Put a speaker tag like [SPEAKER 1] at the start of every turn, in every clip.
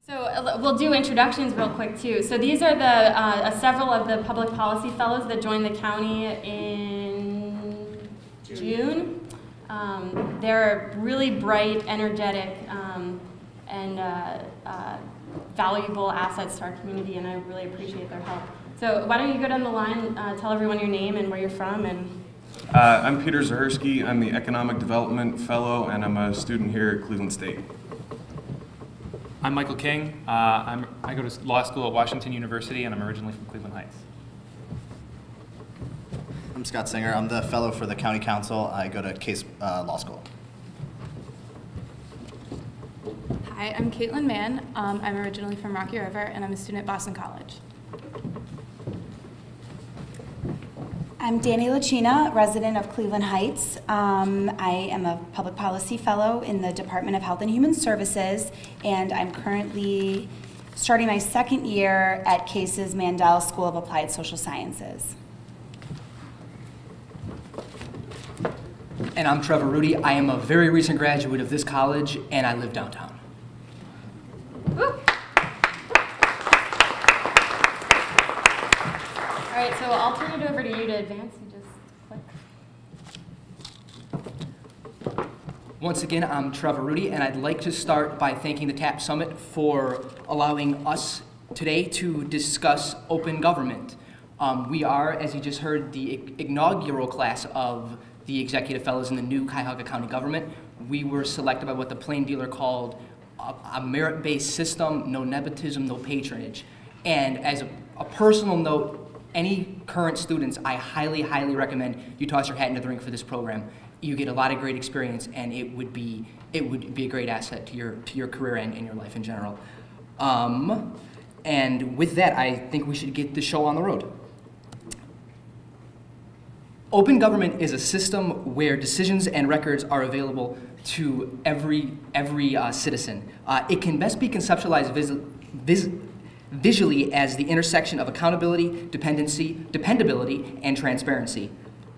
[SPEAKER 1] So we'll do introductions real quick too. So these are the several of the public policy fellows that joined the county in June. They're really bright, energetic, and valuable assets to our community, and I really appreciate their help. So why don't you go down the line, tell everyone your name and where you're from.
[SPEAKER 2] I'm Peter Zahersky. I'm the Economic Development Fellow, and I'm a student here at Cleveland State.
[SPEAKER 3] I'm Michael King. I go to law school at Washington University, and I'm originally from Cleveland Heights.
[SPEAKER 4] I'm Scott Singer. I'm the fellow for the County Council. I go to Case Law School.
[SPEAKER 5] Hi, I'm Caitlin Mann. I'm originally from Rocky River, and I'm a student at Boston College.
[SPEAKER 6] I'm Danny Lacina, resident of Cleveland Heights. I am a public policy fellow in the Department of Health and Human Services, and I'm currently starting my second year at Case's Mandel School of Applied Social Sciences.
[SPEAKER 7] And I'm Trevor Rudy. I am a very recent graduate of this college, and I live downtown.
[SPEAKER 1] Woo. All right, so I'll turn it over to you to advance. You just click.
[SPEAKER 7] Once again, I'm Trevor Rudy, and I'd like to start by thanking the TAP Summit for allowing us today to discuss open government. We are, as you just heard, the inaugural class of the Executive Fellows in the new Cuyahoga County government. We were selected by what the plain dealer called a merit-based system, no nepotism, no patronage. And as a personal note, any current students, I highly, highly recommend you toss your hat into the ring for this program. You get a lot of great experience, and it would be a great asset to your career and your life in general. And with that, I think we should get the show on the road. Open government is a system where decisions and records are available to every citizen. It can best be conceptualized visually as the intersection of accountability, dependability, and transparency.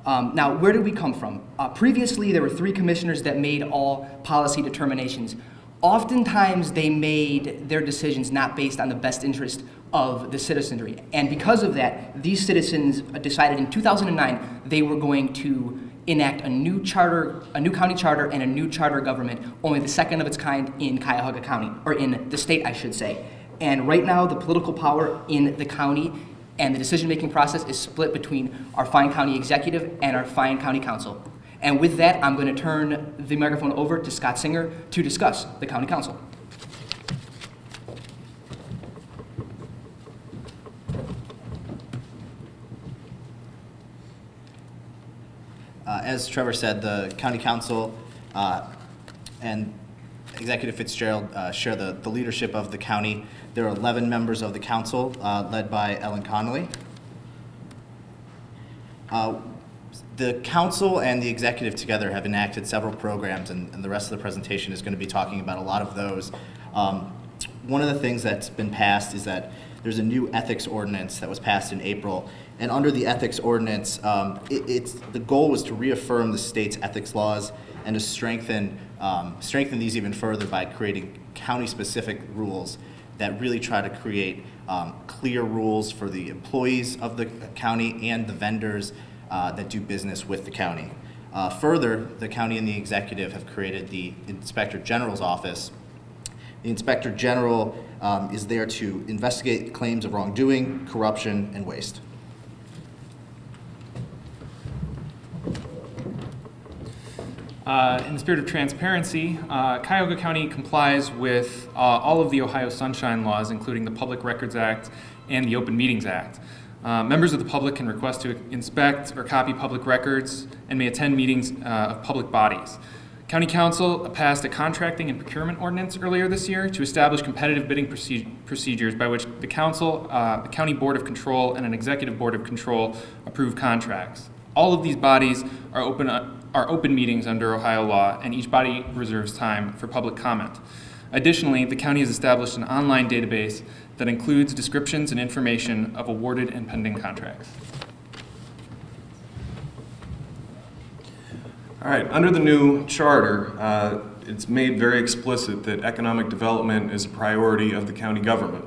[SPEAKER 7] Now, where did we come from? Previously, there were 3 commissioners that made all policy determinations. Oftentimes, they made their decisions not based on the best interest of the citizenry. And because of that, these citizens decided in 2009 they were going to enact a new charter, a new county charter, and a new charter government, only the second of its kind in Cuyahoga County, or in the state, I should say. And right now, the political power in the county and the decision-making process is split between our fine county executive and our fine county council. And with that, I'm going to turn the microphone over to Scott Singer to discuss the county council.
[SPEAKER 4] As Trevor said, the County Council and Executive Fitzgerald share the leadership of the county. There are 11 members of the council, led by Ellen Connolly. The council and the executive together have enacted several programs, and the rest of the presentation is going to be talking about a lot of those. One of the things that's been passed is that there's a new ethics ordinance that was passed in April, and under the ethics ordinance, the goal was to reaffirm the state's ethics laws and to strengthen these even further by creating county-specific rules that really try to create clear rules for the employees of the county and the vendors that do business with the county. Further, the county and the executive have created the Inspector General's office. The Inspector General is there to investigate claims of wrongdoing, corruption, and waste.
[SPEAKER 3] In the spirit of transparency, Cuyahoga County complies with all of the Ohio Sunshine Laws, including the Public Records Act and the Open Meetings Act. Members of the public can request to inspect or copy public records and may attend meetings of public bodies. County Council passed a contracting and procurement ordinance earlier this year to establish competitive bidding procedures by which the Council, the County Board of Control, and an Executive Board of Control approve contracts. All of these bodies are open meetings under Ohio law, and each body reserves time for public comment. Additionally, the county has established an online database that includes descriptions and information of awarded and pending contracts.
[SPEAKER 2] All right, under the new charter, it's made very explicit that economic development is a priority of the county government.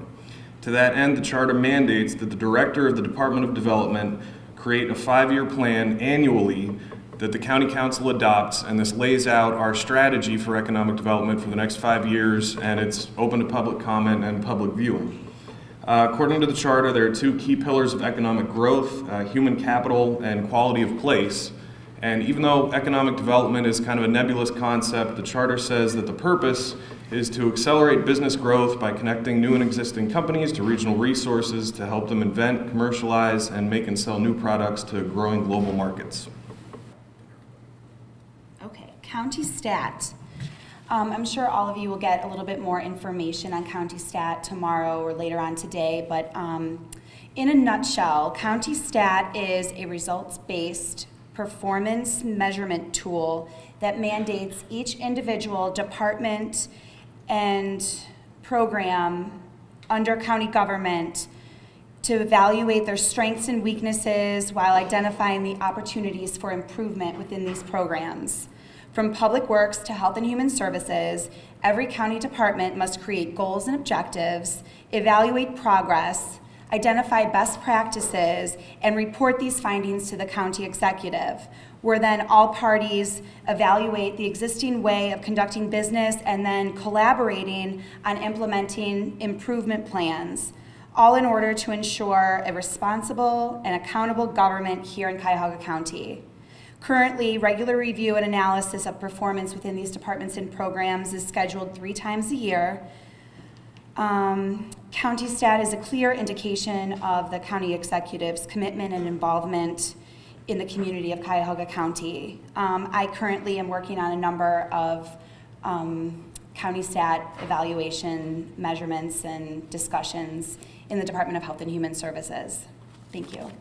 [SPEAKER 2] To that end, the charter mandates that the director of the Department of Development create a 5-year plan annually that the county council adopts, and this lays out our strategy for economic development for the next 5 years, and it's open to public comment and public viewing. According to the charter, there are 2 key pillars of economic growth, human capital and quality of place. And even though economic development is kind of a nebulous concept, the charter says that the purpose is to accelerate business growth by connecting new and existing companies to regional resources to help them invent, commercialize, and make and sell new products to growing global markets.
[SPEAKER 6] Okay, County Stat. I'm sure all of you will get a little bit more information on County Stat tomorrow or later on today, but in a nutshell, County Stat is a results-based performance measurement tool that mandates each individual department and program under county government to evaluate their strengths and weaknesses while identifying the opportunities for improvement within these programs. From Public Works to Health and Human Services, every county department must create goals and objectives, evaluate progress, identify best practices, and report these findings to the county executive, where then all parties evaluate the existing way of conducting business and then collaborating on implementing improvement plans, all in order to ensure a responsible and accountable government here in Cuyahoga County. Currently, regular review and analysis of performance within these departments and programs is scheduled 3 times a year. County Stat is a clear indication of the county executive's commitment and involvement in the community of Cuyahoga County. I currently am working on a number of County Stat evaluation measurements and discussions in the Department of Health and Human Services. Thank you.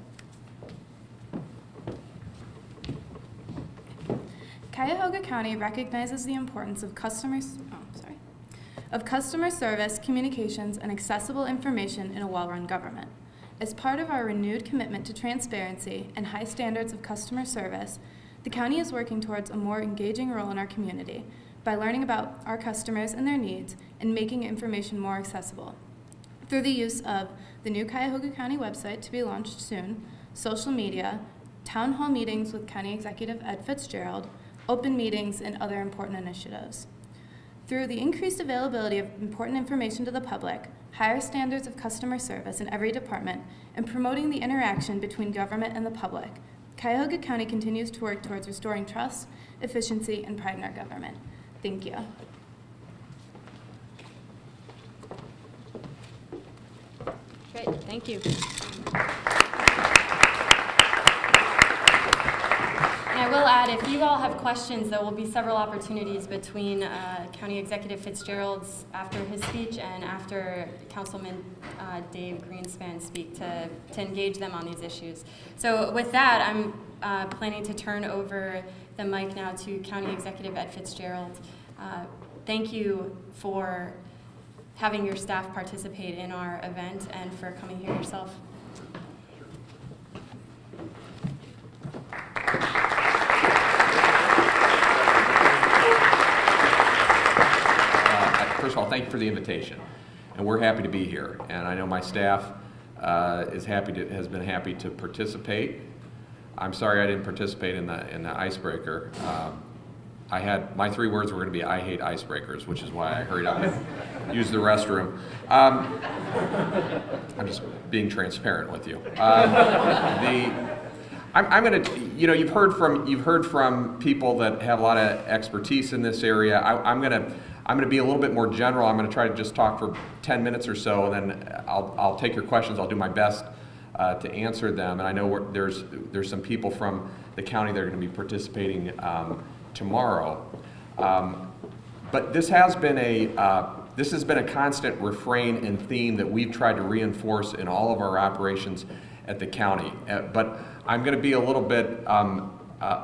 [SPEAKER 5] Cuyahoga County recognizes the importance of customer service, communications, and accessible information in a well-run government. As part of our renewed commitment to transparency and high standards of customer service, the county is working towards a more engaging role in our community by learning about our customers and their needs and making information more accessible. Through the use of the new Cuyahoga County website to be launched soon, social media, town hall meetings with County Executive Ed Fitzgerald, open meetings, and other important initiatives. Through the increased availability of important information to the public, higher standards of customer service in every department, and promoting the interaction between government and the public, Cuyahoga County continues to work towards restoring trust, efficiency, and pride in our government. Thank you.
[SPEAKER 1] Great, thank you. And I will add, if you all have questions, there will be several opportunities between County Executive Fitzgerald's after his speech and after Councilman Dave Greenspan speak to engage them on these issues. So with that, I'm planning to turn over the mic now to County Executive Ed Fitzgerald. Thank you for having your staff participate in our event and for coming here yourself.
[SPEAKER 8] First of all, thank you for the invitation, and we're happy to be here. And I know my staff has been happy to participate. I'm sorry I didn't participate in the icebreaker. My 3 words were going to be "I hate icebreakers," which is why I hurried up and used the restroom. I'm just being transparent with you. I'm going to, you've heard from people that have a lot of expertise in this area. I'm going to be a little bit more general. I'm going to try to just talk for 10 minutes or so, and then I'll take your questions. I'll do my best to answer them. And I know there's some people from the county that are going to be participating tomorrow. But this has been a constant refrain and theme that we've tried to reinforce in all of our operations at the county. But I'm going to be a little bit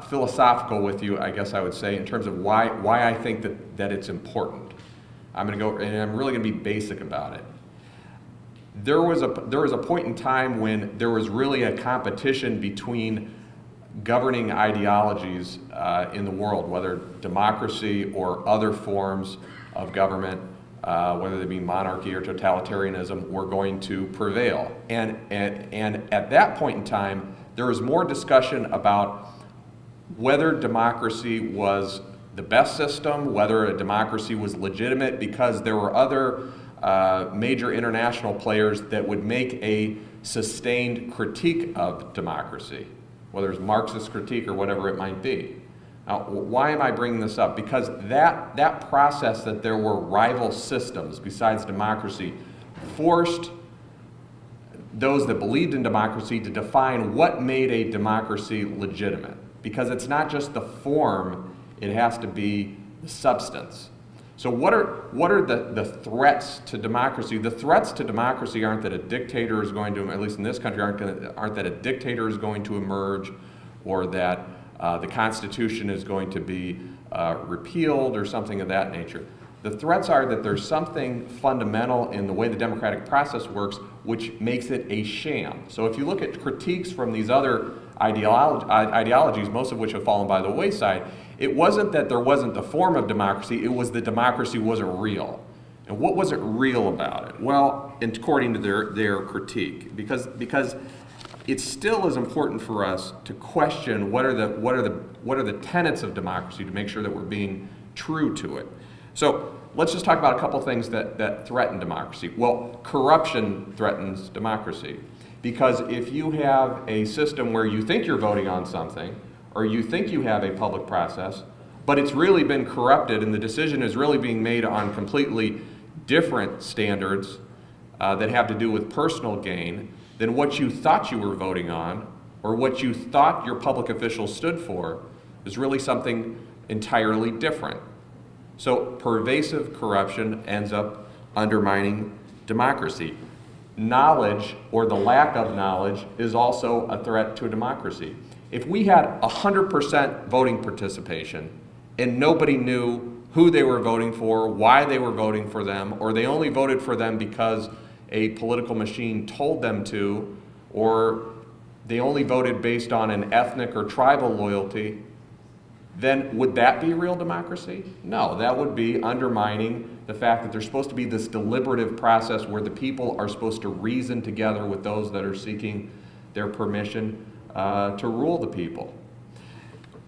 [SPEAKER 8] philosophical with you, I guess I would say, in terms of why I think that it's important. I'm going to go, and I'm really going to be basic about it. There was a point in time when there was really a competition between governing ideologies in the world, whether democracy or other forms of government, whether they be monarchy or totalitarianism, were going to prevail. And at that point in time, there was more discussion about whether democracy was the best system, whether a democracy was legitimate, because there were other major international players that would make a sustained critique of democracy, whether it's Marxist critique or whatever it might be. Now, why am I bringing this up? Because that process, that there were rival systems besides democracy, forced those that believed in democracy to define what made a democracy legitimate. Because it's not just the form, it has to be the substance. So what are the threats to democracy? The threats to democracy aren't that a dictator is going to, at least in this country, aren't that a dictator is going to emerge, or that the Constitution is going to be repealed or something of that nature. The threats are that there's something fundamental in the way the democratic process works which makes it a sham. So if you look at critiques from these other ideologies, most of which have fallen by the wayside, it wasn't that there wasn't the form of democracy, it was that democracy wasn't real. And what wasn't real about it? Well, according to their critique, because it still is important for us to question what are the tenets of democracy, to make sure that we're being true to it. So let's just talk about a couple things that threaten democracy. Well, corruption threatens democracy, because if you have a system where you think you're voting on something, or you think you have a public process, but it's really been corrupted and the decision is really being made on completely different standards that have to do with personal gain than what you thought you were voting on, or what you thought your public officials stood for, is really something entirely different. So pervasive corruption ends up undermining democracy. Knowledge, or the lack of knowledge, is also a threat to a democracy. If we had 100% voting participation and nobody knew who they were voting for, why they were voting for them, or they only voted for them because a political machine told them to, or they only voted based on an ethnic or tribal loyalty, then would that be real democracy? No, that would be undermining the fact that there's supposed to be this deliberative process where the people are supposed to reason together with those that are seeking their permission to rule the people.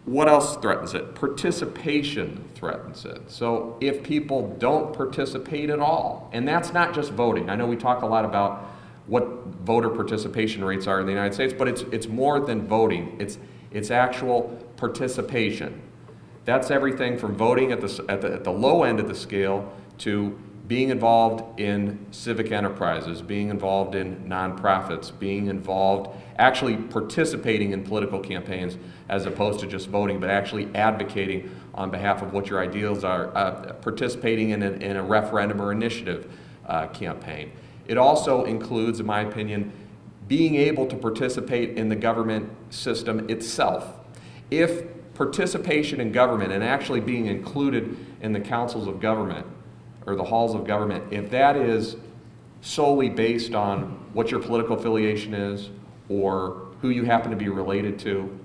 [SPEAKER 8] What else threatens it? Participation threatens it. So if people don't participate at all, and that's not just voting. I know we talk a lot about what voter participation rates are in the United States, but it's more than voting. It's actual participation. That's everything from voting at the low end of the scale to being involved in civic enterprises, being involved in nonprofits, being involved, actually participating in political campaigns as opposed to just voting, but actually advocating on behalf of what your ideals are, participating in a referendum or initiative campaign. It also includes, in my opinion, being able to participate in the government system itself. If participation in government and actually being included in the councils of government or the halls of government, if that is solely based on what your political affiliation is, or who you happen to be related to,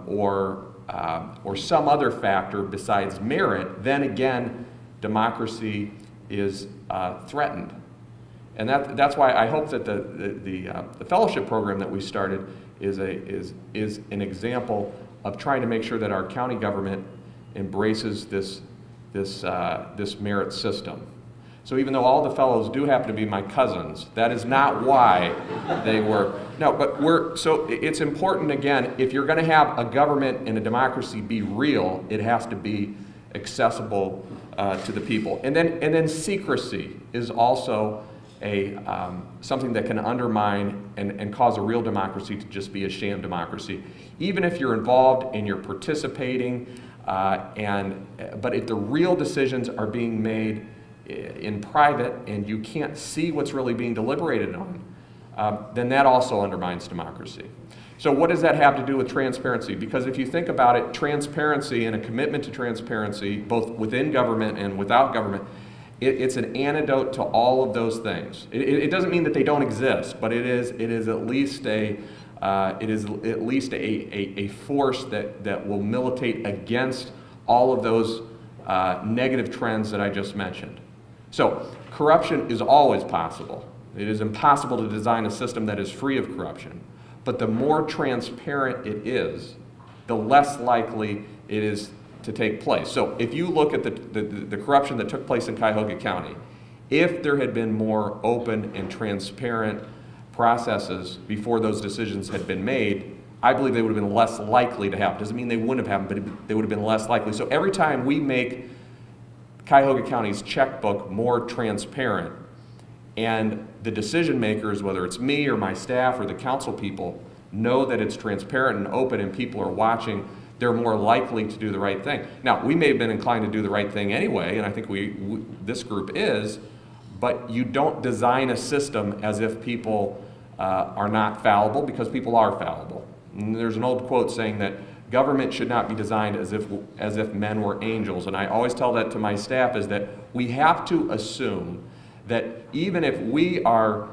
[SPEAKER 8] or some other factor besides merit, then again, democracy is threatened. And that's why I hope that the fellowship program that we started is an example of trying to make sure that our county government embraces this merit system. So even though all the fellows do happen to be my cousins, that is not why they were. No, but so it's important, again, if you're going to have a government and a democracy be real, it has to be accessible to the people. And then secrecy is also something that can undermine and cause a real democracy to just be a sham democracy. Even if you're involved and you're participating, but if the real decisions are being made in private and you can't see what's really being deliberated on, then that also undermines democracy. So what does that have to do with transparency? Because if you think about it, transparency and a commitment to transparency, both within government and without government, it's an antidote to all of those things. It doesn't mean that they don't exist, but it is at least a it is at least a force that will militate against all of those negative trends that I just mentioned. So corruption is always possible. It is impossible to design a system that is free of corruption. But the more transparent it is, the less likely it is to take place. So if you look at the corruption that took place in Cuyahoga County, if there had been more open and transparent processes before those decisions had been made, I believe they would have been less likely to happen. Doesn't mean they wouldn't have happened, but they would have been less likely. So every time we make Cuyahoga County's checkbook more transparent, and the decision makers, whether it's me or my staff or the council people, know that it's transparent and open and people are watching, they're more likely to do the right thing. Now, we may have been inclined to do the right thing anyway, and I think this group is, but you don't design a system as if people are not fallible, because people are fallible. And there's an old quote saying that government should not be designed as if men were angels, and I always tell that to my staff, is that we have to assume that even if we are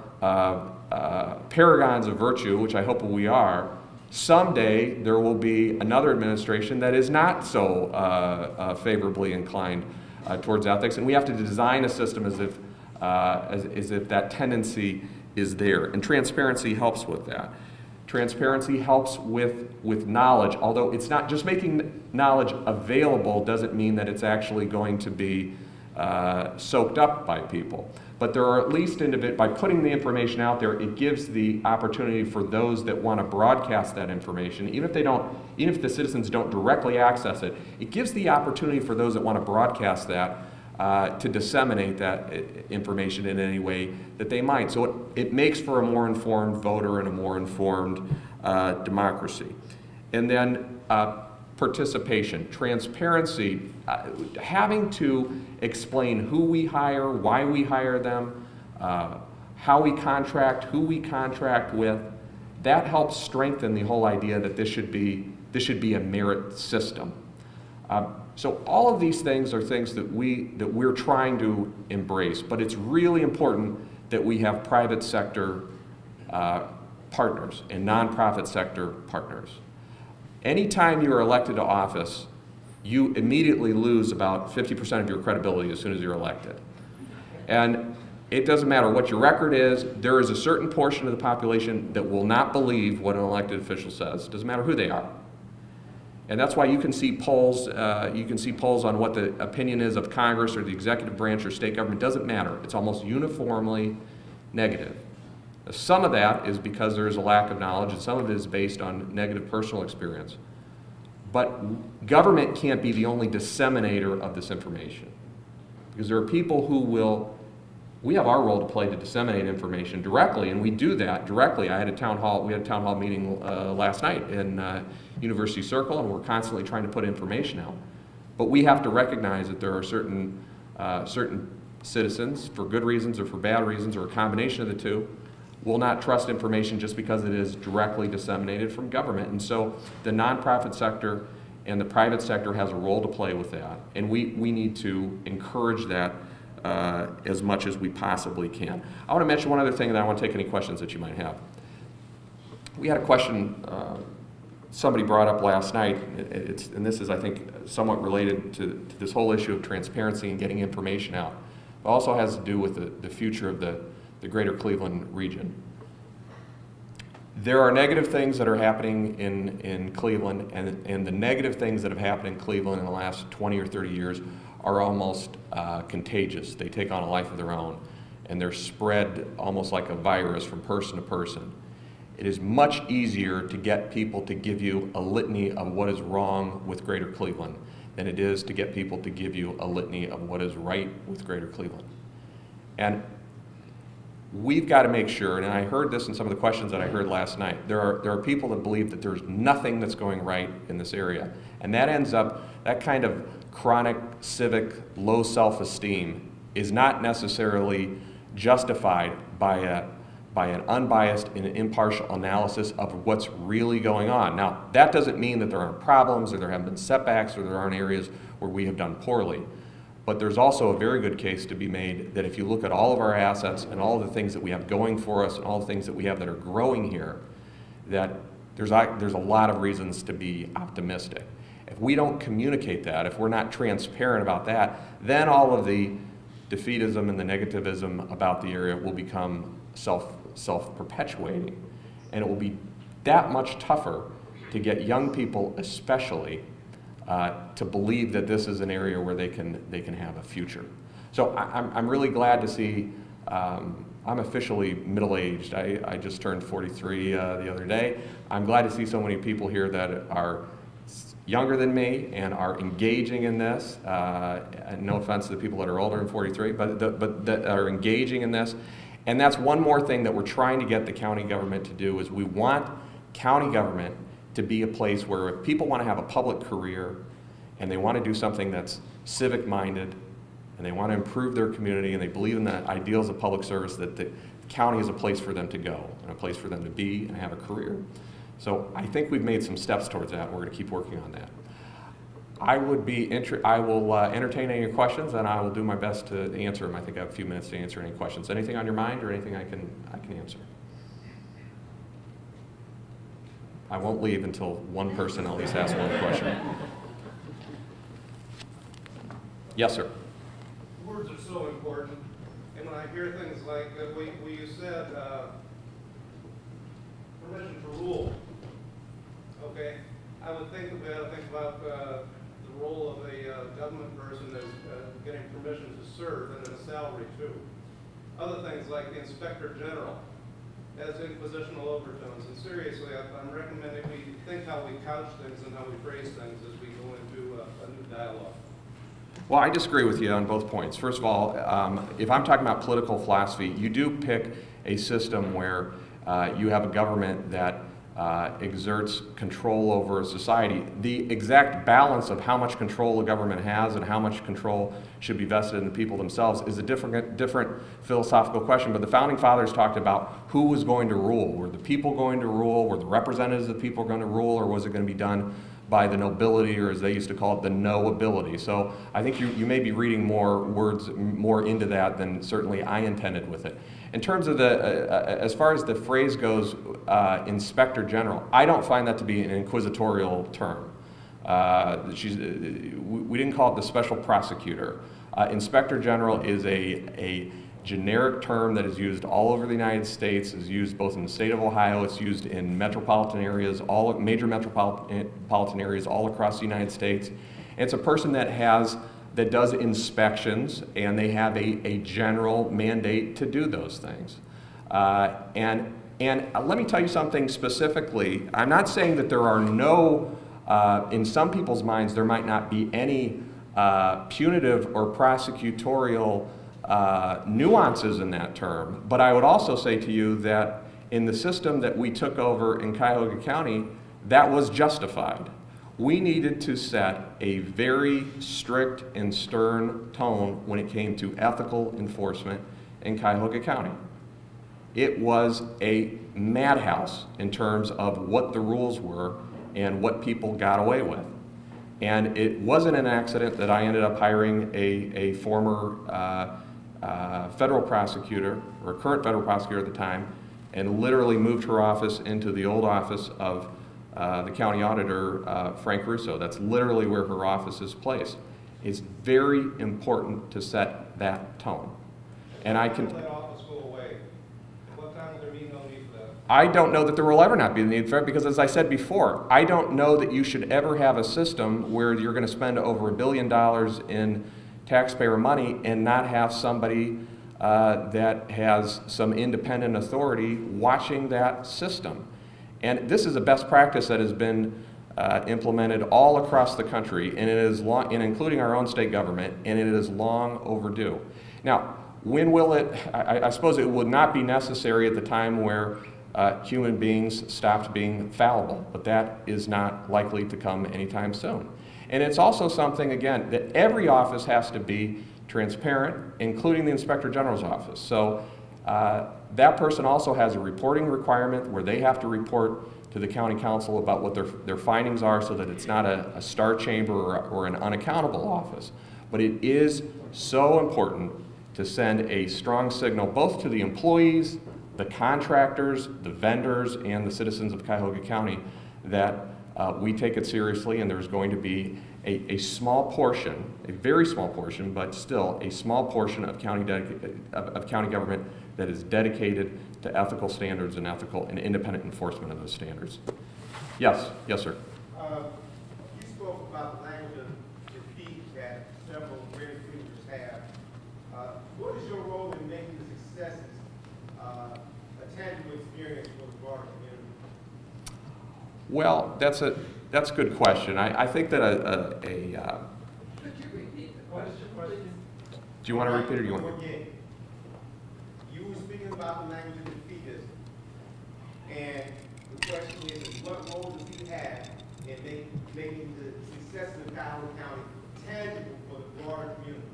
[SPEAKER 8] paragons of virtue, which I hope we are, someday there will be another administration that is not so favorably inclined towards ethics, and we have to design a system as if that tendency is there. And transparency helps with that. Transparency helps with knowledge, although it's not just making knowledge available doesn't mean that it's actually going to be soaked up by people. But there are at least, by putting the information out there, it gives the opportunity for those that want to broadcast that information, even if the citizens don't directly access it, it gives the opportunity for those that want to broadcast that to disseminate that information in any way that they might. So it makes for a more informed voter and a more informed democracy. And then participation, transparency, having to explain who we hire, why we hire them, how we contract, who we contract with, that helps strengthen the whole idea that this should be a merit system. So all of these things are things that we're trying to embrace, but it's really important that we have private sector partners and nonprofit sector partners. Anytime you are elected to office, you immediately lose about 50% of your credibility as soon as you're elected. And it doesn't matter what your record is, there is a certain portion of the population that will not believe what an elected official says. It doesn't matter who they are. And that's why you can see polls on what the opinion is of Congress or the executive branch or state government. It doesn't matter. It's almost uniformly negative. Some of that is because there is a lack of knowledge, and some of it is based on negative personal experience. But government can't be the only disseminator of this information, because there are people who we have our role to play to disseminate information directly, and we do that directly. We had a town hall meeting last night in University Circle, and we're constantly trying to put information out. But we have to recognize that there are certain citizens, for good reasons or for bad reasons, or a combination of the two, will not trust information just because it is directly disseminated from government. And so the nonprofit sector and the private sector has a role to play with that. And we need to encourage that as much as we possibly can. I want to mention one other thing, and I want to take any questions that you might have. We had a question somebody brought up last night, and this is, I think, somewhat related to this whole issue of transparency and getting information out. It also has to do with the future of the greater Cleveland region. There are negative things that are happening in Cleveland, and the negative things that have happened in Cleveland in the last 20 or 30 years are almost contagious. They take on a life of their own, and they're spread almost like a virus from person to person. It is much easier to get people to give you a litany of what is wrong with greater Cleveland than it is to get people to give you a litany of what is right with greater Cleveland. And we've got to make sure, and I heard this in some of the questions that I heard last night, there are people that believe that there's nothing that's going right in this area. And that ends up, that kind of chronic civic low self-esteem is not necessarily justified by an unbiased and impartial analysis of what's really going on. Now, that doesn't mean that there aren't problems or there haven't been setbacks or there aren't areas where we have done poorly. But there's also a very good case to be made that if you look at all of our assets and all of the things that we have going for us and all the things that we have that are growing here, that there's a lot of reasons to be optimistic. If we don't communicate that, if we're not transparent about that, then all of the defeatism and the negativism about the area will become self-perpetuating. And it will be that much tougher to get young people especially to believe that this is an area where they can have a future. So I'm really glad to see, I'm officially middle-aged. I just turned 43 the other day. I'm glad to see so many people here that are younger than me and are engaging in this. And no offense to the people that are older than 43, but that are engaging in this. And that's one more thing that we're trying to get the county government to do, is we want county government to be a place where if people want to have a public career and they want to do something that's civic-minded and they want to improve their community and they believe in the ideals of public service, that the county is a place for them to go and a place for them to be and have a career. So I think we've made some steps towards that, and we're going to keep working on that. I will entertain any questions, and I will do my best to answer them. I think I have a few minutes to answer any questions. Anything on your mind or anything I can answer? I won't leave until one person at least asks one question. Yes, sir.
[SPEAKER 9] Words are so important, and when I hear things like what you said, permission to rule. Okay, I would think about the role of a government person as getting permission to serve and a salary too. Other things like the Inspector General has inquisitional overtones, and seriously, I'm recommending we think how we couch things and how we phrase things as we go into a new dialogue.
[SPEAKER 8] Well, I disagree with you on both points. First of all, if I'm talking about political philosophy, you do pick a system where you have a government that exerts control over society. The exact balance of how much control the government has and how much control should be vested in the people themselves is a different philosophical question. But the Founding Fathers talked about who was going to rule. Were the people going to rule? Were the representatives of the people going to rule? Or was it going to be done by the nobility, or as they used to call it, the no-ability? So I think you may be reading more words more into that than certainly I intended with it. In terms of as far as the phrase goes, Inspector General, I don't find that to be an inquisitorial term. We didn't call it the Special Prosecutor. Inspector General is a generic term that is used all over the United States, is used both in the state of Ohio, it's used in metropolitan areas, major metropolitan areas all across the United States. It's a person that does inspections, and they have a general mandate to do those things. And let me tell you something specifically. I'm not saying that there are no, in some people's minds, there might not be any punitive or prosecutorial nuances in that term, but I would also say to you that in the system that we took over in Cuyahoga County, that was justified. We needed to set a very strict and stern tone when it came to ethical enforcement in Cuyahoga County. It was a madhouse in terms of what the rules were and what people got away with. And it wasn't an accident that I ended up hiring a former federal prosecutor, or current federal prosecutor at the time, and literally moved her office into the old office of the county auditor, Frank Russo. That's literally where her office is placed. It's very important to set that tone. And I can...
[SPEAKER 9] That office go away. What time will there be no need for that?
[SPEAKER 8] I don't know that there will ever not be a need for it, because as I said before, I don't know that you should ever have a system where you're going to spend over $1 billion in taxpayer money and not have somebody that has some independent authority watching that system. And this is a best practice that has been implemented all across the country, and it is long, and including our own state government, and it is long overdue. Now, when will it? I suppose it would not be necessary at the time where human beings stopped being fallible, but that is not likely to come anytime soon. And it's also something, again, that every office has to be transparent, including the Inspector General's office. So that person also has a reporting requirement where they have to report to the county council about what their findings are, so that it's not a star chamber or an unaccountable office. But it is so important to send a strong signal both to the employees, the contractors, the vendors, and the citizens of Cuyahoga County that we take it seriously, and there's going to be a small portion, a very small portion, but still a small portion of county government that is dedicated to ethical standards and ethical and independent enforcement of those standards. Yes, yes, sir.
[SPEAKER 9] You spoke about the language of defeat that several great leaders have. What is your role in making the successes a tangible experience for the broader community?
[SPEAKER 8] Well, that's a good question. I think that
[SPEAKER 9] Could you repeat the question, please?
[SPEAKER 8] Do you want to repeat it or do you want to?
[SPEAKER 9] Again, you were speaking about the language of defeatism, and the question is, what role does he have in making the success of Cuyahoga County tangible for the broader community?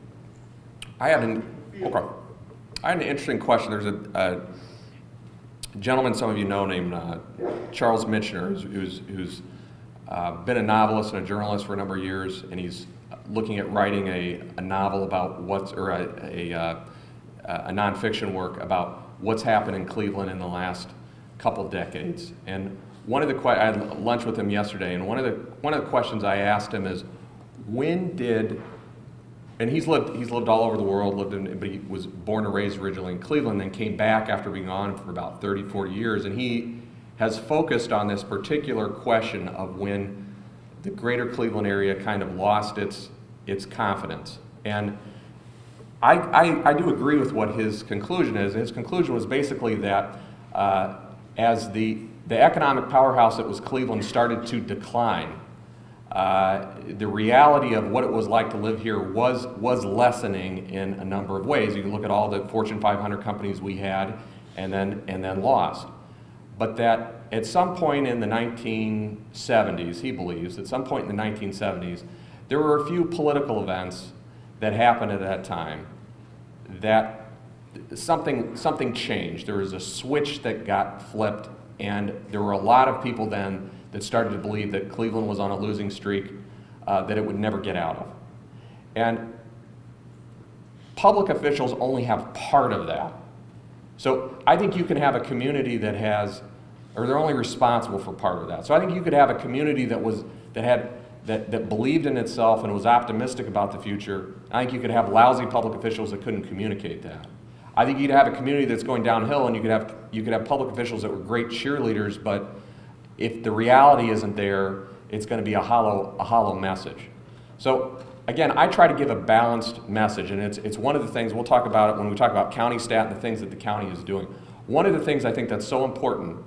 [SPEAKER 8] I had an interesting question. There's a gentleman some of you know named Charles Michener, who's been a novelist and a journalist for a number of years, and he's looking at writing a novel about a nonfiction work about what's happened in Cleveland in the last couple decades. And I had lunch with him yesterday, and one of the questions I asked him is, when did, and he's lived all over the world, but he was born and raised originally in Cleveland, then came back after being gone for about 30, 40 years, and he has focused on this particular question of when the greater Cleveland area kind of lost its confidence. And I do agree with what his conclusion is. His conclusion was basically that as the economic powerhouse that was Cleveland started to decline, the reality of what it was like to live here was lessening in a number of ways. You can look at all the Fortune 500 companies we had and then lost. But that at some point in the 1970s, he believes, at some point in the 1970s, there were a few political events that happened at that time that something changed. There was a switch that got flipped, and there were a lot of people then that started to believe that Cleveland was on a losing streak that it would never get out of. And public officials only have part of that. So I think you can have a community that has, or they're only responsible for part of that. So I think you could have a community that believed in itself and was optimistic about the future. I think you could have lousy public officials that couldn't communicate that. I think you'd have a community that's going downhill, and you could have public officials that were great cheerleaders, but if the reality isn't there, it's going to be a hollow message. So again, I try to give a balanced message, and it's one of the things, we'll talk about it when we talk about county stat and the things that the county is doing. One of the things I think that's so important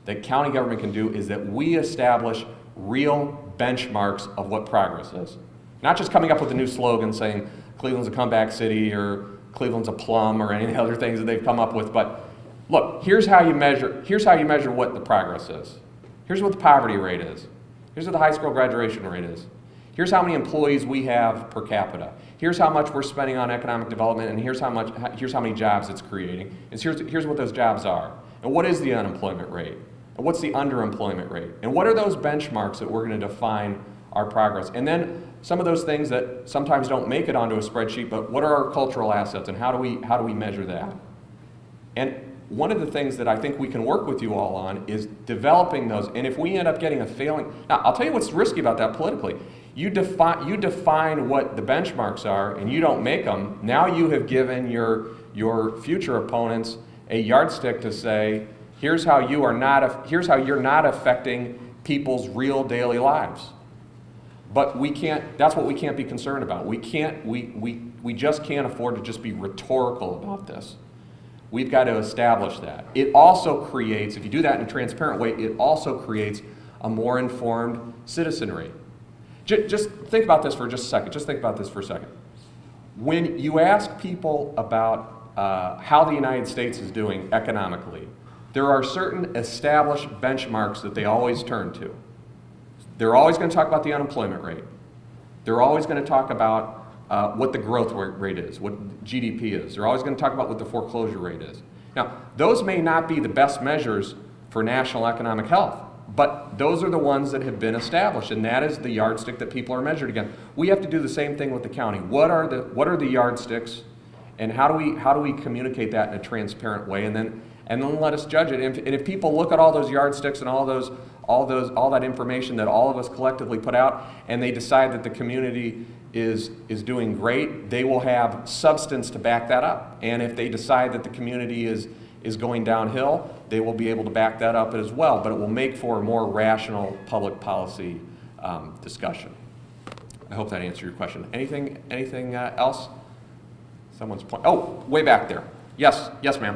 [SPEAKER 8] that county government can do is that we establish real benchmarks of what progress is. Not just coming up with a new slogan saying Cleveland's a comeback city or Cleveland's a plum or any of the other things that they've come up with, but look, here's how you measure what the progress is. Here's what the poverty rate is. Here's what the high school graduation rate is. Here's how many employees we have per capita. Here's how much we're spending on economic development, and here's how many jobs it's creating. And here's what those jobs are. And what is the unemployment rate? And what's the underemployment rate? And what are those benchmarks that we're going to define our progress? And then some of those things that sometimes don't make it onto a spreadsheet, but what are our cultural assets, and how do we measure that? And one of the things that I think we can work with you all on is developing those. And if we end up getting a failing, now I'll tell you what's risky about that politically. You define what the benchmarks are, and you don't make them. Now you have given your future opponents a yardstick to say, here's how you're not affecting people's real daily lives. But we can't. That's what we can't be concerned about. We just can't afford to just be rhetorical about this. We've got to establish that. It also creates, if you do that in a transparent way, it also creates a more informed citizenry. Just think about this for just a second. Just think about this for a second. When you ask people about how the United States is doing economically, there are certain established benchmarks that they always turn to. They're always going to talk about the unemployment rate. They're always going to talk about what the growth rate is, what GDP is. They're always going to talk about what the foreclosure rate is. Now, those may not be the best measures for national economic health, but those are the ones that have been established, and that is the yardstick that people are measured against. We have to do the same thing with the county. What are the yardsticks, and how do we communicate that in a transparent way? And then and then let us judge it. And if people look at all those yardsticks and all that information that all of us collectively put out, and they decide that the community is doing great, they will have substance to back that up. And if they decide that the community is going downhill, they will be able to back that up as well. But it will make for a more rational public policy discussion. I hope that answered your question. Anything else? Someone's point. Oh, way back there. Yes, ma'am.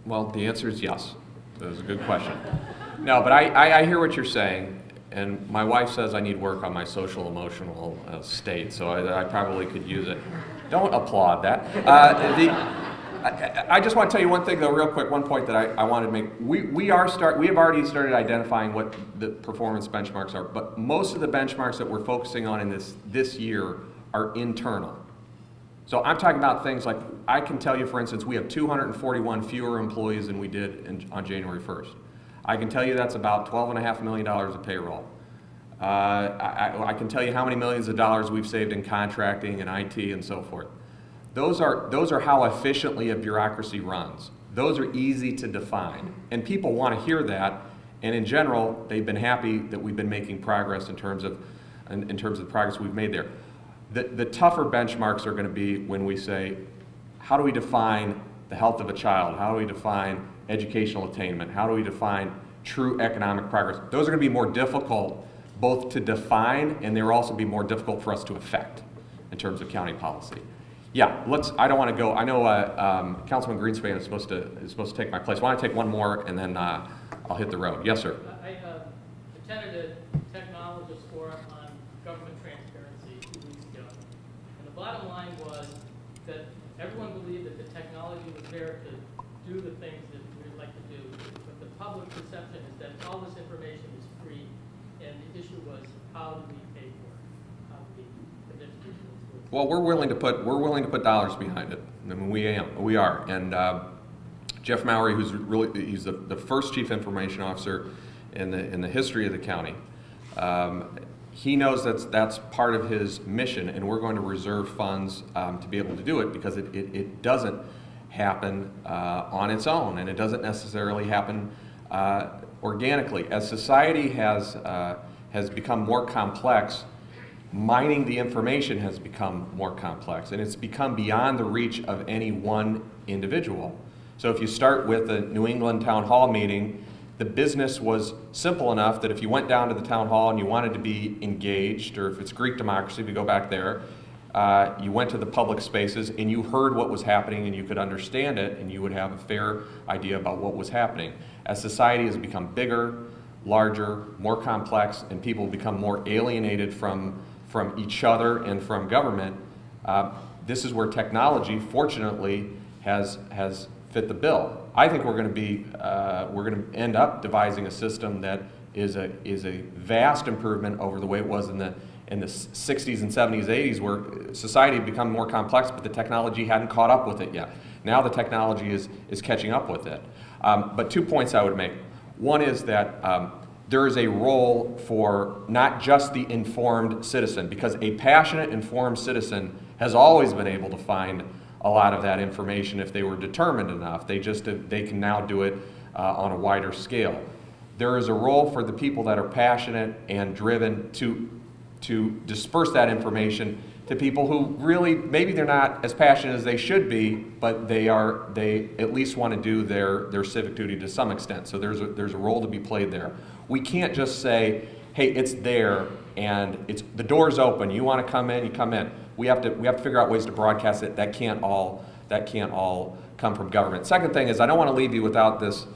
[SPEAKER 8] Well, the answer is yes. That was a good question. No, but I hear what you're saying, and my wife says I need work on my social emotional state, so I probably could use it. Don't applaud that. I just want to tell you one thing, though, real quick. One point that I wanted to make. We have already started identifying what the performance benchmarks are, but most of the benchmarks that we're focusing on in this year are internal. So I'm talking about things like, I can tell you, for instance, we have 241 fewer employees than we did on January 1st. I can tell you that's about $12.5 million of payroll. I can tell you how many millions of dollars we've saved in contracting and IT and so forth. Those are how efficiently a bureaucracy runs. Those are easy to define. And people want to hear that, and in general, they've been happy that we've been making progress in terms of the progress we've made there. The tougher benchmarks are going to be when we say, how do we define the health of a child? How do we define educational attainment? How do we define true economic progress? Those are going to be more difficult both to define, and they'll also be more difficult for us to affect in terms of county policy. Yeah, I don't want to go, I know Councilman Greenspan is supposed to take my place. Why don't I take one more, and then I'll hit the road. Yes, sir.
[SPEAKER 10] I attended a technologist forum on government transparency 2 weeks ago, and the bottom line was that everyone believed that the technology was there to do the things that we'd like to do, but the public perception is that all this information is free, and the issue was, how do we pay for it? How do we convince people to do it?
[SPEAKER 8] Well, we're willing to put dollars behind it. I mean, we are, and Jeff Mowry, he's the first chief information officer in the history of the county. He knows that's part of his mission, and we're going to reserve funds to be able to do it, because it doesn't happen on its own, and it doesn't necessarily happen organically. As society has become more complex, mining the information has become more complex, and it's become beyond the reach of any one individual. So if you start with a New England town hall meeting, the business was simple enough that if you went down to the town hall and you wanted to be engaged, or if it's Greek democracy, we go back there, you went to the public spaces and you heard what was happening and you could understand it, and you would have a fair idea about what was happening. As society has become bigger, larger, more complex, and people become more alienated from each other and from government, this is where technology, fortunately, has fit the bill. I think we're going to end up devising a system that is a vast improvement over the way it was in the in the 60s and 70s, 80s, where society had become more complex, but the technology hadn't caught up with it yet. Now the technology is catching up with it. But 2 points I would make. One is that there is a role for not just the informed citizen, because a passionate, informed citizen has always been able to find a lot of that information if they were determined enough. They can now do it on a wider scale. There is a role for the people that are passionate and driven to disperse that information to people who really, maybe they're not as passionate as they should be, but they at least want to do their civic duty to some extent. So there's a role to be played there. We can't just say, hey, it's there and the door's open. You want to come in, you come in. We have to figure out ways to broadcast it. That can't all come from government. Second thing is, I don't want to leave you without this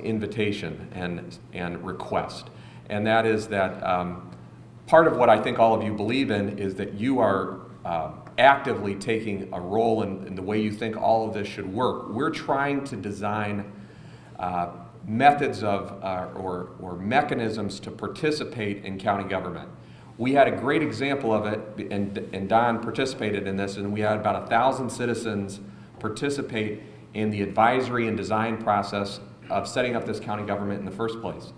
[SPEAKER 8] invitation and request, and that is that part of what I think all of you believe in is that you are actively taking a role in the way you think all of this should work. We're trying to design methods or mechanisms to participate in county government. We had a great example of it, and Don participated in this, and we had about 1,000 citizens participate in the advisory and design process of setting up this county government in the first place.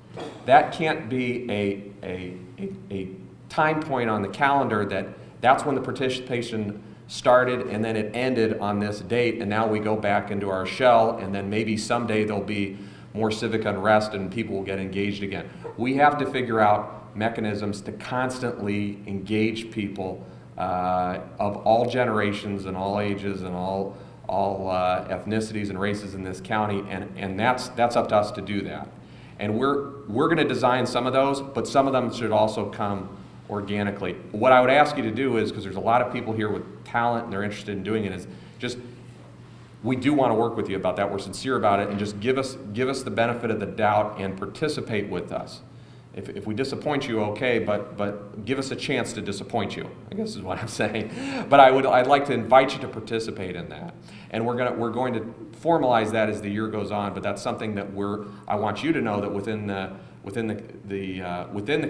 [SPEAKER 8] That can't be a time point on the calendar that's when the participation started and then it ended on this date, and now we go back into our shell, and then maybe someday there'll be more civic unrest and people will get engaged again. We have to figure out mechanisms to constantly engage people of all generations and all ages and all ethnicities and races in this county, and that's up to us to do that. And we're going to design some of those, but some of them should also come organically. What I would ask you to do is, because there's a lot of people here with talent and they're interested in doing it, is just, we do want to work with you about that. We're sincere about it, and just give us the benefit of the doubt and participate with us. If we disappoint you, okay, but give us a chance to disappoint you, I guess is what I'm saying. But I'd like to invite you to participate in that, and we're going to formalize that as the year goes on. But that's something that I want you to know that within the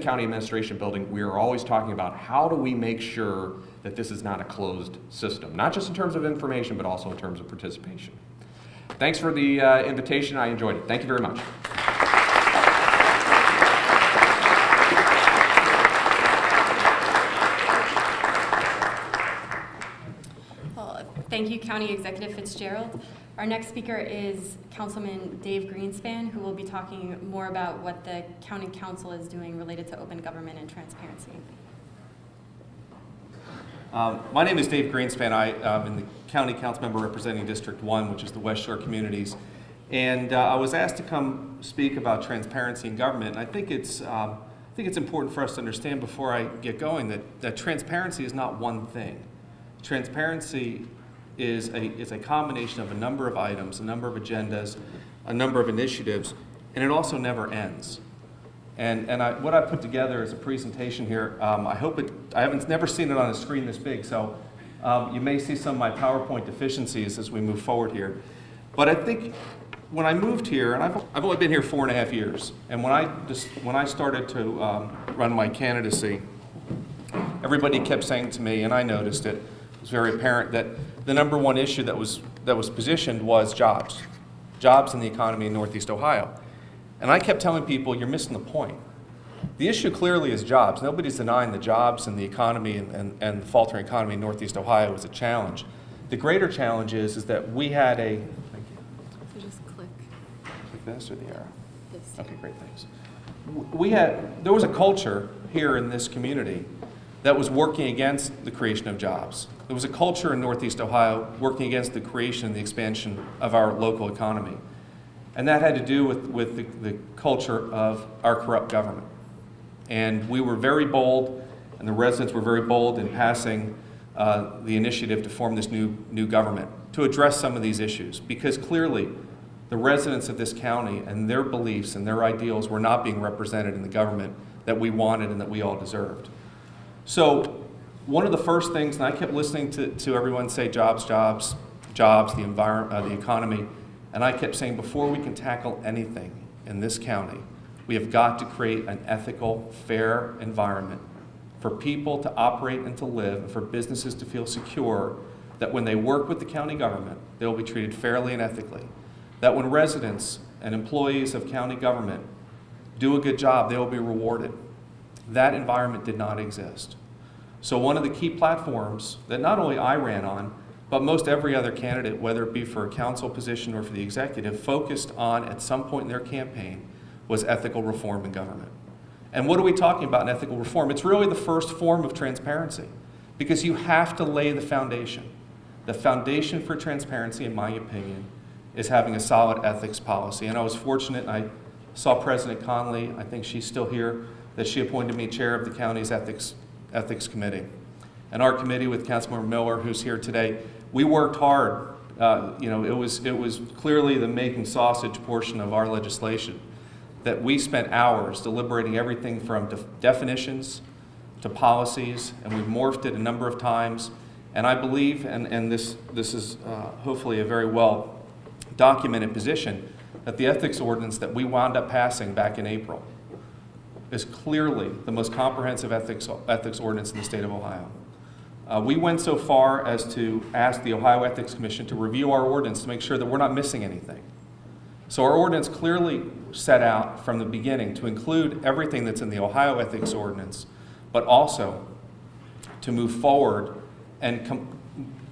[SPEAKER 8] county administration building, we are always talking about how do we make sure that this is not a closed system, not just in terms of information, but also in terms of participation. Thanks for the invitation. I enjoyed it. Thank you very much.
[SPEAKER 1] Thank you, County Executive Fitzgerald. Our next speaker is Councilman Dave Greenspan, who will be talking more about what the County Council is doing related to open government and transparency.
[SPEAKER 11] My name is Dave Greenspan. I'm the County Council member representing District 1, which is the West Shore communities. And I was asked to come speak about transparency in government. And I think it's important for us to understand before I get going that transparency is not one thing. Transparency is a combination of a number of items, a number of agendas, a number of initiatives, and it also never ends. And what I put together is a presentation here. I haven't never seen it on a screen this big, so you may see some of my PowerPoint deficiencies as we move forward here. But I think when I moved here, and I've only been here 4.5 years, and when I started to run my candidacy, everybody kept saying to me, and I noticed it was very apparent, that the number one issue that was positioned was jobs in the economy in Northeast Ohio. And I kept telling people, you're missing the point. The issue clearly is jobs. Nobody's denying the jobs and the economy and the faltering economy in Northeast Ohio is a challenge. The greater challenge is that we had a, thank you.
[SPEAKER 5] So just click
[SPEAKER 11] this or the arrow?
[SPEAKER 5] this.
[SPEAKER 11] Okay, great, thanks. There was a culture here in this community that was working against the creation of jobs. There was a culture in Northeast Ohio working against the creation and the expansion of our local economy. And that had to do with the culture of our corrupt government. And we were very bold, and the residents were very bold in passing the initiative to form this new government to address some of these issues, because clearly the residents of this county and their beliefs and their ideals were not being represented in the government that we wanted and that we all deserved. So one of the first things, and I kept listening to everyone say jobs, jobs, jobs, the environment, the economy, and I kept saying before we can tackle anything in this county, we have got to create an ethical, fair environment for people to operate and to live, and for businesses to feel secure that when they work with the county government, they will be treated fairly and ethically. That when residents and employees of county government do a good job, they will be rewarded. That environment did not exist. So one of the key platforms that not only I ran on, but most every other candidate, whether it be for a council position or for the executive, focused on at some point in their campaign was ethical reform in government. And what are we talking about in ethical reform? It's really the first form of transparency, because you have to lay the foundation. The foundation for transparency, in my opinion, is having a solid ethics policy. And I was fortunate, and I saw President Conley, I think she's still here, that she appointed me chair of the county's ethics committee. And our committee with Councilmember Miller, who's here today, we worked hard. It was clearly the making sausage portion of our legislation that we spent hours deliberating everything from definitions to policies, and we've morphed it a number of times. And I believe, and this is hopefully a very well documented position, that the ethics ordinance that we wound up passing back in April is clearly the most comprehensive ethics ordinance in the state of Ohio. We went so far as to ask the Ohio Ethics Commission to review our ordinance to make sure that we're not missing anything. So our ordinance clearly set out from the beginning to include everything that's in the Ohio Ethics Ordinance, but also to move forward and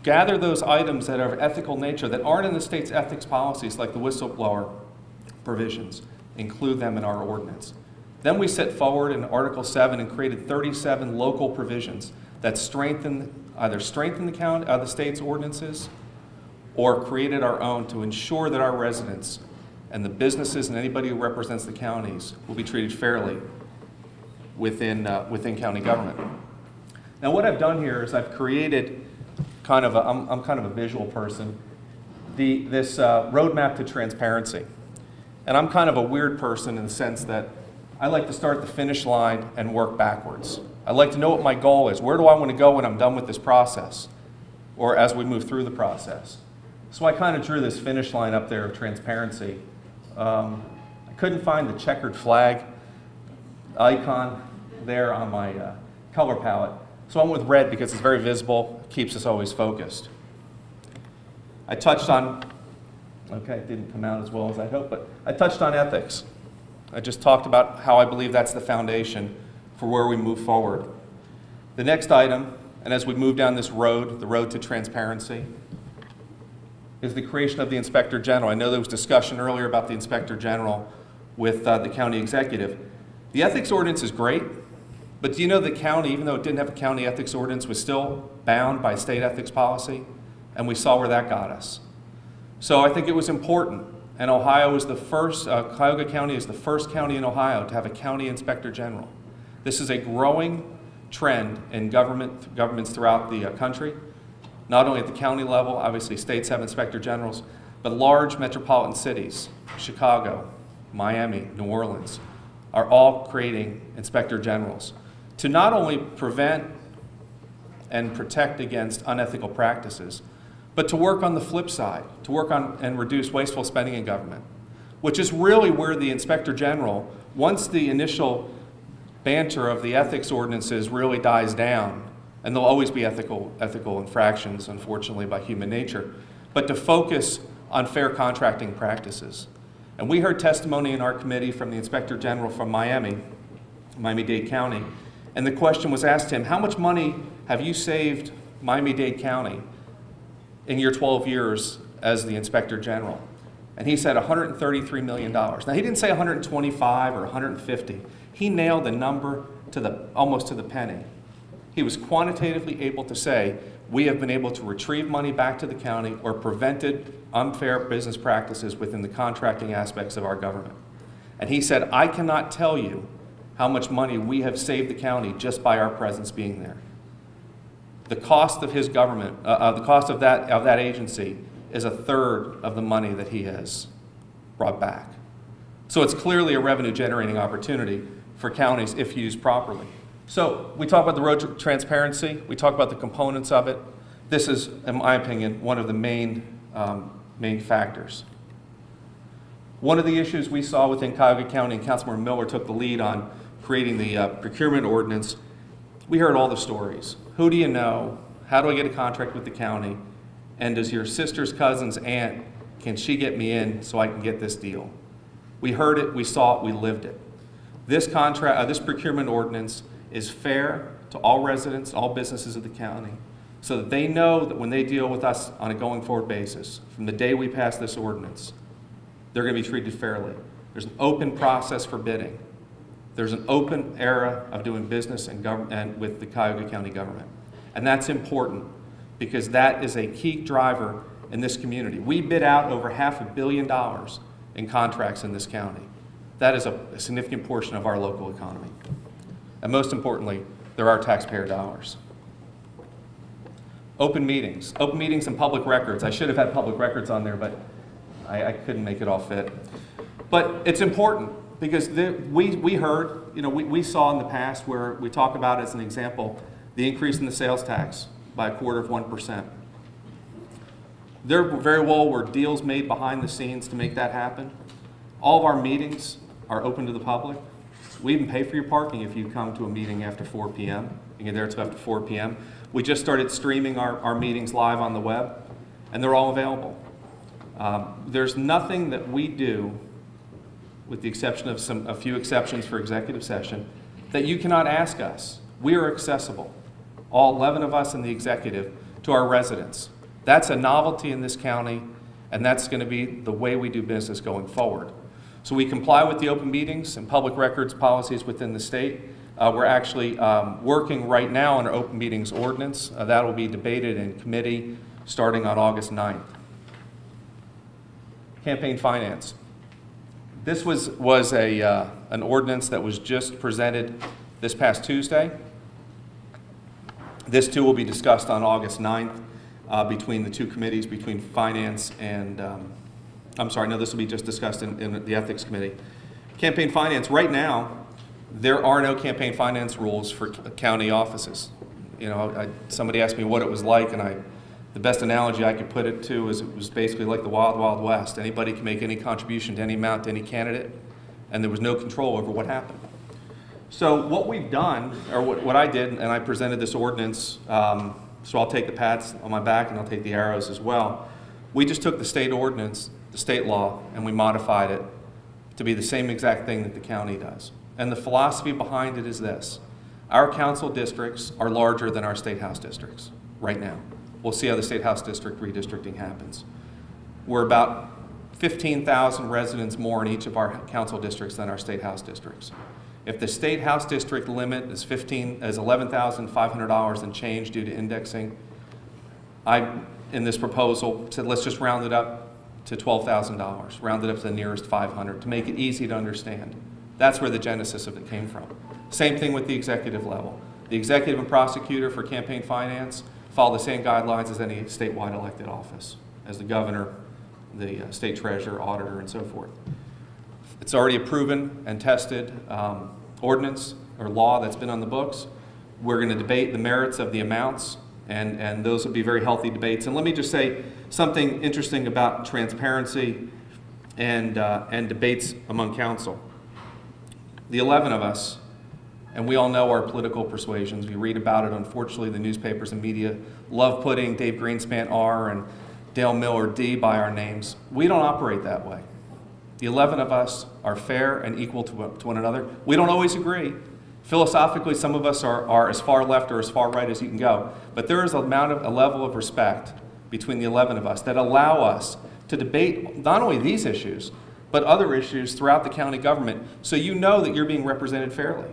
[SPEAKER 11] gather those items that are of ethical nature that aren't in the state's ethics policies, like the whistleblower provisions, include them in our ordinance. Then we set forward in Article 7 and created 37 local provisions that either strengthen the state's ordinances or created our own to ensure that our residents and the businesses and anybody who represents the counties will be treated fairly within county government. Now what I've done here is I've created I'm kind of a visual person, this roadmap to transparency. And I'm kind of a weird person in the sense that I like to start at the finish line and work backwards. I like to know what my goal is. Where do I want to go when I'm done with this process, or as we move through the process? So I kind of drew this finish line up there of transparency. I couldn't find the checkered flag icon there on my color palette. So I went with red because it's very visible, keeps us always focused. I touched on, okay, it didn't come out as well as I hoped, but I touched on ethics. I just talked about how I believe that's the foundation for where we move forward. The next item, and as we move down this road, the road to transparency, is the creation of the Inspector General. I know there was discussion earlier about the Inspector General with the county executive. The ethics ordinance is great, but do you know the county, even though it didn't have a county ethics ordinance, was still bound by state ethics policy? And we saw where that got us. So I think it was important. And Ohio is the first, Cuyahoga County is the first county in Ohio to have a county inspector general. This is a growing trend in governments throughout the country, not only at the county level, obviously states have inspector generals, but large metropolitan cities, Chicago, Miami, New Orleans, are all creating inspector generals to not only prevent and protect against unethical practices, but to work on the flip side, to work on and reduce wasteful spending in government, which is really where the Inspector General, once the initial banter of the ethics ordinances really dies down, and there'll always be ethical infractions, unfortunately, by human nature, but to focus on fair contracting practices. And we heard testimony in our committee from the Inspector General from Miami-Dade County, and the question was asked to him, how much money have you saved Miami-Dade County in your 12 years as the Inspector General? And he said $133 million. Now he didn't say 125 or 150. He nailed the number to almost to the penny. He was quantitatively able to say, we have been able to retrieve money back to the county or prevented unfair business practices within the contracting aspects of our government. And he said, I cannot tell you how much money we have saved the county just by our presence being there. The cost of his government, the cost of that agency is a third of the money that he has brought back. So it's clearly a revenue generating opportunity for counties if used properly. So we talk about the road to transparency, we talk about the components of it. This is, in my opinion, one of the main factors. One of the issues we saw within Cuyahoga County, and Councilmember Miller took the lead on creating the procurement ordinance, we heard all the stories. Who do you know? How do I get a contract with the county? And does your sister's cousin's aunt, can she get me in so I can get this deal? We heard it, we saw it, we lived it. This this procurement ordinance is fair to all residents, all businesses of the county, so that they know that when they deal with us on a going forward basis, from the day we pass this ordinance, they're going to be treated fairly. There's an open process for bidding. There's an open era of doing business and with the Cuyahoga County government. And that's important because that is a key driver in this community. We bid out over $500 million in contracts in this county. That is a significant portion of our local economy. And most importantly, there are taxpayer dollars. Open meetings and public records. I should have had public records on there, but I couldn't make it all fit. But it's important because we heard, we saw in the past where we talk about as an example, the increase in the sales tax by 1/4%. There very well were deals made behind the scenes to make that happen. All of our meetings are open to the public. We even pay for your parking if you come to a meeting after 4 p.m. You get there until after 4 p.m. We just started streaming our meetings live on the web, and they're all available. There's nothing that we do, with the exception of a few exceptions for executive session, that you cannot ask us. We are accessible, all 11 of us in the executive, to our residents. That's a novelty in this county, and that's going to be the way we do business going forward. So we comply with the open meetings and public records policies within the state. We're actually working right now on our open meetings ordinance. That will be debated in committee starting on August 9th. Campaign finance. This was an ordinance that was just presented this past Tuesday. This too will be discussed on August 9th between the two committees, between finance and, this will be just discussed in the ethics committee. Campaign finance, right now, there are no campaign finance rules for county offices. Somebody asked me what it was like, and the best analogy I could put it to is it was basically like the Wild Wild West. Anybody can make any contribution to any amount to any candidate, and there was no control over what happened. So what we've done, or what I did, and I presented this ordinance, so I'll take the pats on my back and I'll take the arrows as well. We just took the state ordinance, the state law, and we modified it to be the same exact thing that the county does. And the philosophy behind it is this. Our council districts are larger than our state house districts right now. We'll see how the state house district redistricting happens. We're about 15,000 residents more in each of our council districts than our state house districts. If the state house district limit is $11,500 and change due to indexing, in this proposal, said let's just round it up to $12,000, round it up to the nearest 500 to make it easy to understand. That's where the genesis of it came from. Same thing with the executive level. The executive and prosecutor for campaign finance follow the same guidelines as any statewide elected office, as the governor, the state treasurer, auditor, and so forth. It's already a proven and tested ordinance or law that's been on the books. We're going to debate the merits of the amounts, and those will be very healthy debates. And let me just say something interesting about transparency and debates among council. The 11 of us, and we all know our political persuasions. We read about it. Unfortunately, the newspapers and media love putting Dave Greenspan R and Dale Miller D by our names. We don't operate that way. The 11 of us are fair and equal to one another. We don't always agree. Philosophically, some of us are as far left or as far right as you can go. But there is a level of respect between the 11 of us that allow us to debate not only these issues, but other issues throughout the county government, so you know that you're being represented fairly.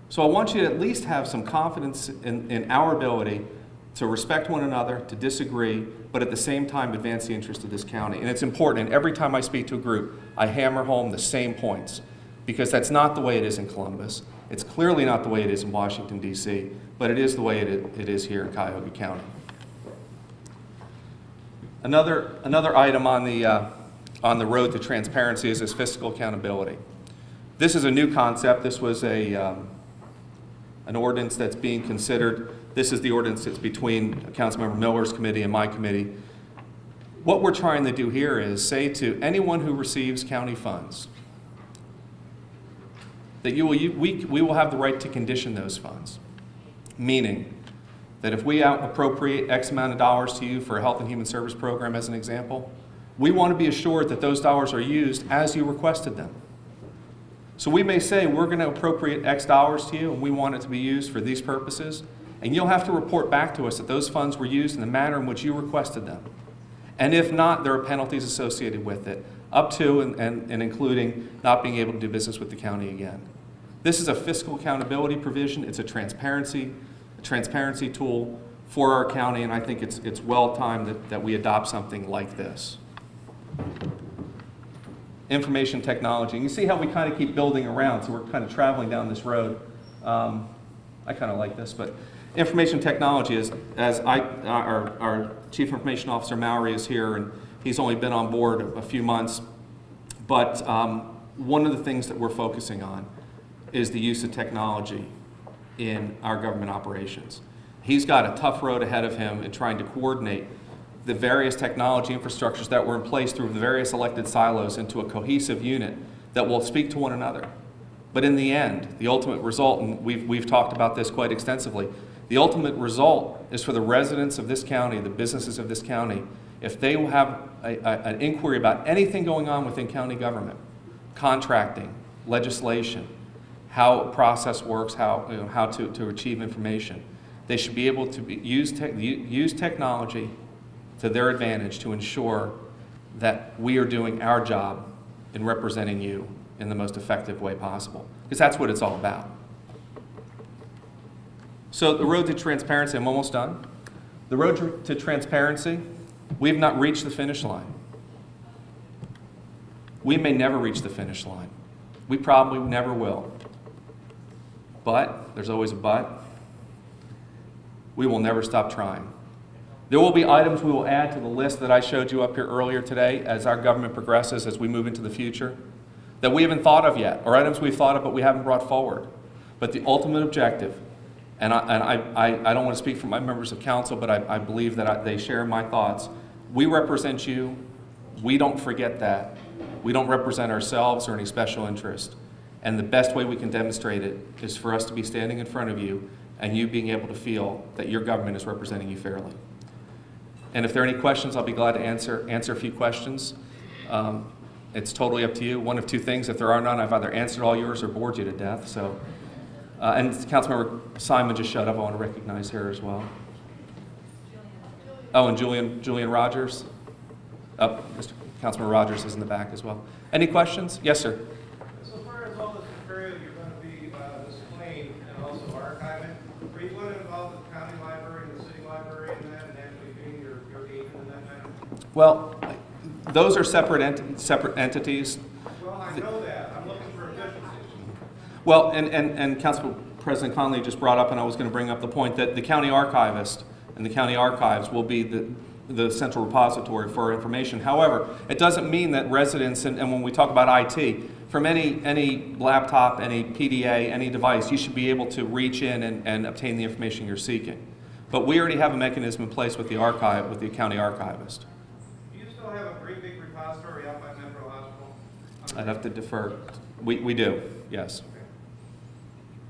[SPEAKER 11] So I want you to at least have some confidence in our ability to respect one another, to disagree, but at the same time advance the interest of this county. And it's important, and every time I speak to a group, I hammer home the same points, because that's not the way it is in Columbus. It's clearly not the way it is in Washington, D.C., but it is the way it is here in Cuyahoga County. Another item on the road to transparency is this fiscal accountability. This is a new concept. This was an ordinance that's being considered. This is the ordinance that's between Councilmember Miller's committee and my committee. What we're trying to do here is say to anyone who receives county funds that we will have the right to condition those funds. Meaning that if we appropriate X amount of dollars to you for a health and human service program as an example, we want to be assured that those dollars are used as you requested them. So we may say we're going to appropriate X dollars to you and we want it to be used for these purposes, and you'll have to report back to us that those funds were used in the manner in which you requested them. And if not, there are penalties associated with it, up to and including not being able to do business with the county again. This is a fiscal accountability provision. It's a transparency tool for our county, and I think it's well timed that we adopt something like this. Information technology. And you see how we kind of keep building around, so we're kind of traveling down this road. I kind of like this, but information technology is, our Chief Information Officer Mowry is here, and he's only been on board a few months, but one of the things that we're focusing on is the use of technology in our government operations. He's got a tough road ahead of him in trying to coordinate the various technology infrastructures that were in place through the various elected silos into a cohesive unit that will speak to one another. But in the end, the ultimate result, and we've talked about this quite extensively, the ultimate result is for the residents of this county, the businesses of this county, if they will have an inquiry about anything going on within county government, contracting, legislation, how a process works, how to achieve information, they should be able to use technology to their advantage to ensure that we are doing our job in representing you in the most effective way possible, because that's what it's all about. So the road to transparency, I'm almost done. The road to transparency, we have not reached the finish line. We may never reach the finish line. We probably never will. But, there's always a but, we will never stop trying. There will be items we will add to the list that I showed you up here earlier today as our government progresses, as we move into the future, that we haven't thought of yet, or items we've thought of but we haven't brought forward. But the ultimate objective, and I don't want to speak for my members of council, but I believe that they share my thoughts. We represent you. We don't forget that. We don't represent ourselves or any special interest. And the best way we can demonstrate it is for us to be standing in front of you and you being able to feel that your government is representing you fairly. And if there are any questions, I'll be glad to answer a few questions. It's totally up to you. One of two things, if there are none, I've either answered all yours or bored you to death. So, and Councilmember Simon just showed up. I want to recognize her as well. Oh, and Julian Rogers. Oh, Mr. Councilman Rogers is in the back as well. Any questions? Yes, sir.
[SPEAKER 9] So far as all this material you're going to be displaying and also archiving, are you going to involve the county library and the city library in that and actually being your agent in that matter?
[SPEAKER 11] Well, those are separate entities.
[SPEAKER 9] Well, I know that. I'm looking for efficiency.
[SPEAKER 11] Well, and Council President Conley just brought up, and I was going to bring up the point that the county archivist and the county archives will be the central repository for information. However, it doesn't mean that residents, and when we talk about IT, from any laptop, any PDA, any device, you should be able to reach in and obtain the information you're seeking. But we already have a mechanism in place with the archive, with the county archivist.
[SPEAKER 9] Do you still have a great big repository out by Metro Hospital?
[SPEAKER 11] I'd have to defer. We do, yes.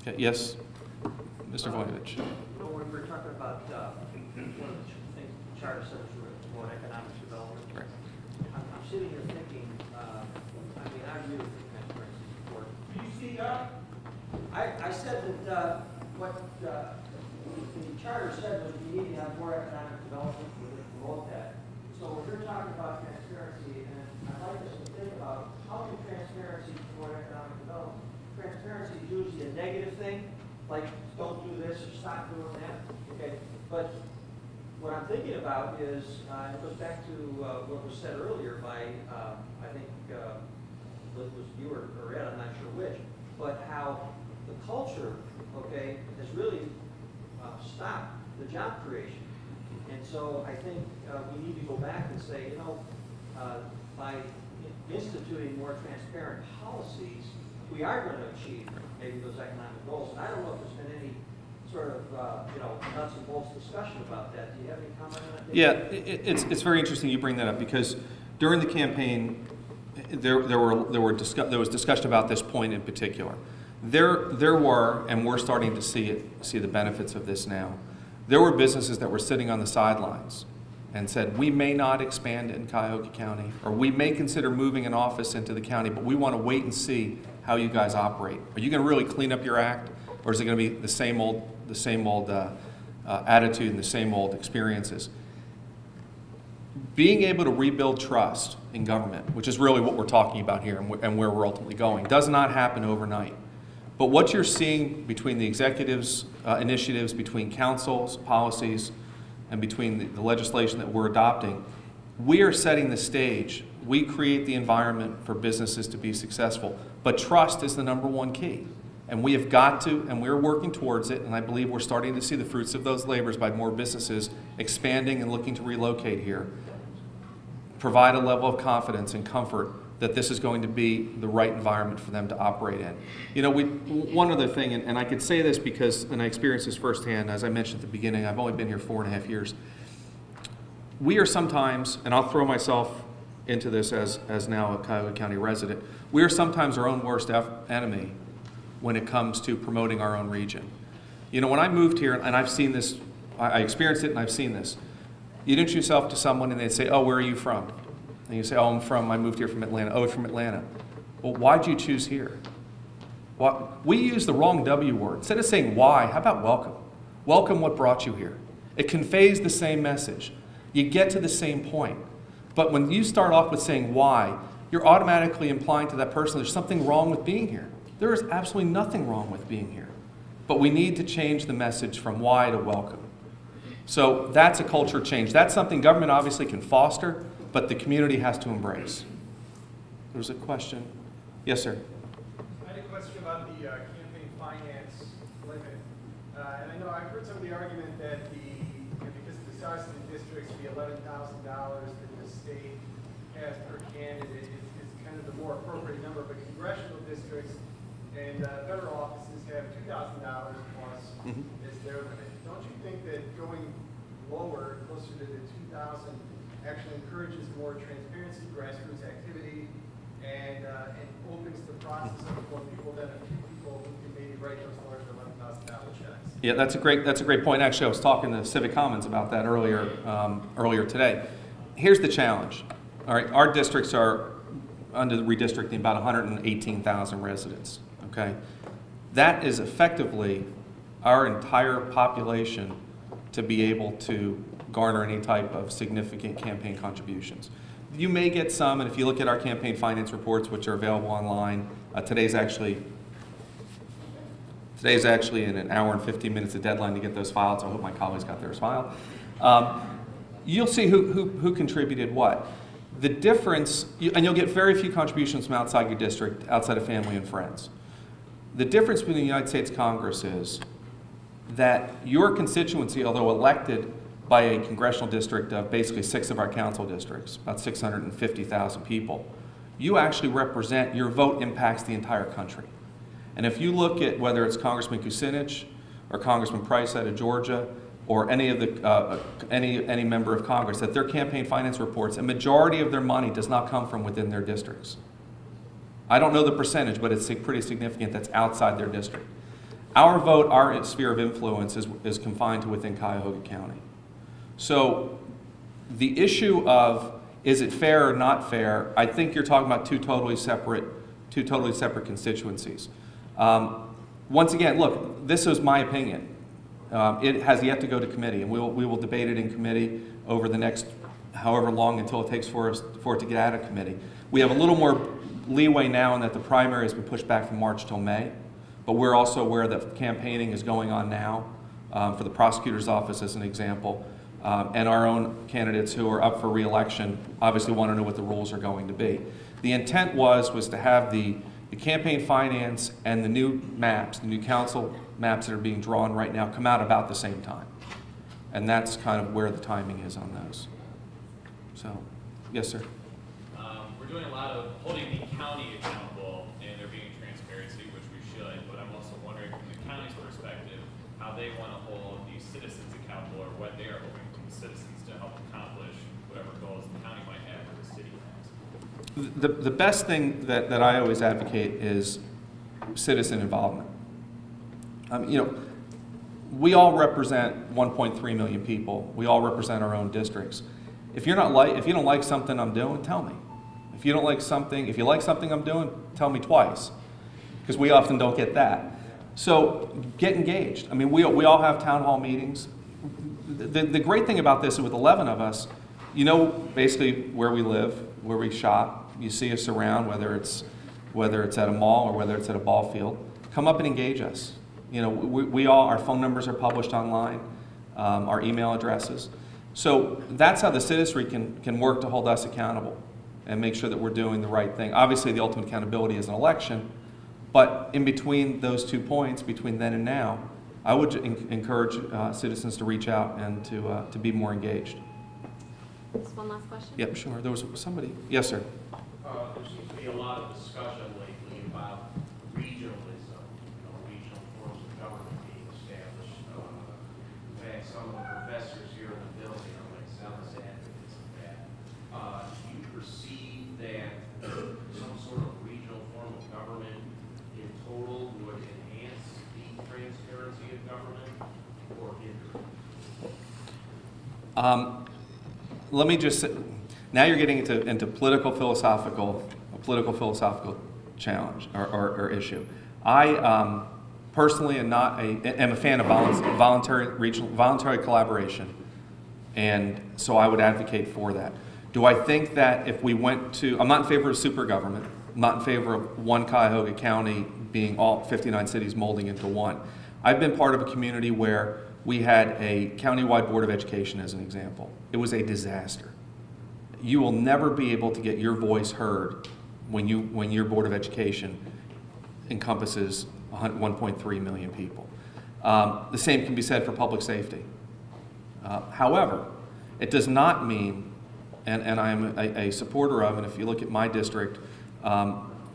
[SPEAKER 11] Okay, yes, Mr. Voinovich.
[SPEAKER 12] When we're talking about one of the things the charter says for economic development,
[SPEAKER 11] Right.
[SPEAKER 12] I'm sitting here thinking, I really think transparency is important. Can you speak up? I said that what the charter said was we need to have more economic development to promote that. So when you're talking about transparency, and I'd like us to think about how can transparency promote economic development? Transparency is usually a negative thing, like don't do this or stop doing that. Okay, but what I'm thinking about is, it goes back to what was said earlier by, I think, it was you or Ed, I'm not sure which, but how the culture, okay, has really stopped the job creation. And so I think we need to go back and say, you know, by instituting more transparent policies, we are going to achieve maybe those economic goals. And I don't know if there's been any sort of, nuts and bolts discussion about that. Do you have any comment on that?
[SPEAKER 11] Yeah, it's very interesting you bring that up, because during the campaign, there was discussion about this point in particular. There were, and we're starting to see the benefits of this now. There were businesses that were sitting on the sidelines and said, we may not expand in Cuyahoga County, or we may consider moving an office into the county, but we want to wait and see how you guys operate. Are you going to really clean up your act, or is it going to be the same old attitude and the same old experiences? Being able to rebuild trust in government, which is really what we're talking about here and where we're ultimately going, does not happen overnight. But what you're seeing between the executive's initiatives, between council's policies, and between the legislation that we're adopting, we are setting the stage. We create the environment for businesses to be successful. But trust is the #1 key. And we have got to, and we're working towards it, and I believe we're starting to see the fruits of those labors by more businesses expanding and looking to relocate here. Provide a level of confidence and comfort that this is going to be the right environment for them to operate in. You know, one other thing, and I could say this because, and I experienced this firsthand, as I mentioned at the beginning, I've only been here 4.5 years. We are sometimes, and I'll throw myself into this as now a Cuyahoga County resident, we are sometimes our own worst enemy when it comes to promoting our own region. You know, when I moved here, and I've seen this, I experienced it and I've seen this, you'd introduce yourself to someone and they'd say, oh, where are you from? And you say, oh, I moved here from Atlanta. Oh, from Atlanta. Well, why'd you choose here? We use the wrong W word. Instead of saying why, how about welcome? Welcome what brought you here. It conveys the same message. You get to the same point. But when you start off with saying why, you're automatically implying to that person there's something wrong with being here. There is absolutely nothing wrong with being here. But we need to change the message from why to welcome. So that's a culture change. That's something government obviously can foster, but the community has to embrace. There's a question. Yes, sir.
[SPEAKER 9] I had a question about the campaign finance limit. And I know I've heard some of the argument that because of the size of the districts, the $11,000 that the state has per candidate is kind of the more appropriate number, but congressional districts and federal offices have $2,000 plus as their limit. Don't you think that going lower, closer to the 2,000, actually encourages more transparency, grassroots activity, and opens the process of more people than a few people who can maybe write those large $11,000 checks? Yeah,
[SPEAKER 11] that's a great point. Actually, I was talking to Civic Commons about that earlier today. Here's the challenge. All right, our districts are under the redistricting about 118,000 residents. Okay, that is effectively our entire population to be able to garner any type of significant campaign contributions. You may get some, and if you look at our campaign finance reports, which are available online, today's actually in an hour and 15 minutes, the deadline to get those filed, so I hope my colleagues got theirs filed. You'll see who contributed what. The difference, and you'll get very few contributions from outside your district, outside of family and friends. The difference between the United States Congress is that your constituency, although elected by a congressional district of basically 6 of our council districts, about 650,000 people, you actually represent, your vote impacts the entire country. And if you look at whether it's Congressman Kucinich or Congressman Price out of Georgia or any of the any member of Congress, that their campaign finance reports, a majority of their money does not come from within their districts. I don't know the percentage, but it's pretty significant that's outside their district. Our vote, our sphere of influence is confined to within Cuyahoga County. So the issue of is it fair or not fair, I think you're talking about two totally separate constituencies. Once again, look, this is my opinion. It has yet to go to committee, and we will debate it in committee over the next however long until it takes for it to get out of committee. We have a little more leeway now in that the primary has been pushed back from March till May. But we're also aware that campaigning is going on now for the prosecutor's office, as an example, and our own candidates who are up for re-election obviously want to know what the rules are going to be. The intent was to have the campaign finance and the new maps, the new council maps that are being drawn right now, come out about the same time. And that's kind of where the timing is on those. So, yes, sir.
[SPEAKER 13] We're doing a lot of holding the county accountable, and there being transparency, which we should, but I'm also wondering from the county's perspective how they want to hold these citizens accountable, or what they are hoping from the citizens to help accomplish whatever goals the county might have or the city has.
[SPEAKER 11] The best thing that I always advocate is citizen involvement. You know, we all represent 1.3 million people. We all represent our own districts. If you don't like something I'm doing, tell me. If you like something I'm doing, tell me twice, because we often don't get that. So get engaged. I mean, we all have town hall meetings. The great thing about this is with 11 of us, you know basically where we live, where we shop. You see us around, whether it's at a mall or whether it's at a ball field. Come up and engage us. You know, we all, our phone numbers are published online, our email addresses. So that's how the citizenry can work to hold us accountable and make sure that we're doing the right thing. Obviously, the ultimate accountability is an election, but in between those 2 points, between then and now, I would encourage citizens to reach out and to be more engaged.
[SPEAKER 1] Just one last question.
[SPEAKER 11] Yep, sure. There was somebody. Yes, sir.
[SPEAKER 14] There seems to be a lot of discussion lately about regionalism, regional forms of government being established. In fact, some of the professors here in the building are like zealous advocates of that. Do you perceive that some sort of regional form of government in total would enhance the transparency of government or hinder it?
[SPEAKER 11] Let me just say, now you're getting into political philosophical challenge or issue. I personally am a fan of voluntary collaboration, and so I would advocate for that. Do I think that if we went to, I'm not in favor of super government. I'm not in favor of one Cuyahoga County being all 59 cities molding into one. I've been part of a community where we had a countywide Board of Education as an example. It was a disaster. You will never be able to get your voice heard when your Board of Education encompasses 1.3 million people. The same can be said for public safety. However, it does not mean, and I'm a supporter of, and if you look at my district,